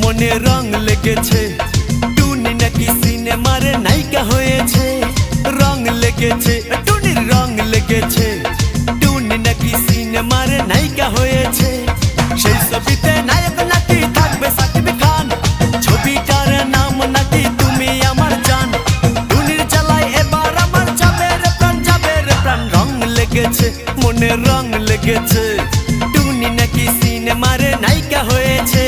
মনে রং লেগেছে টুনি নাকি সিনেমার নায়িকা হয়েছে রং লেগেছে টুনির রং লেগেছে টুনি নাকি সিনেমার নায়িকা হয়েছে সেই ছবিতে নায়ক নাকি থাকবে সাকিব খান ছবিটার নাম নাকি তুমি আমার জান টুনির জ্বালায় এবার আমার যাবে রে প্রাণ রং লেগেছে মনে রং লেগেছে টুনি নাকি সিনেমার নায়িকা হয়েছে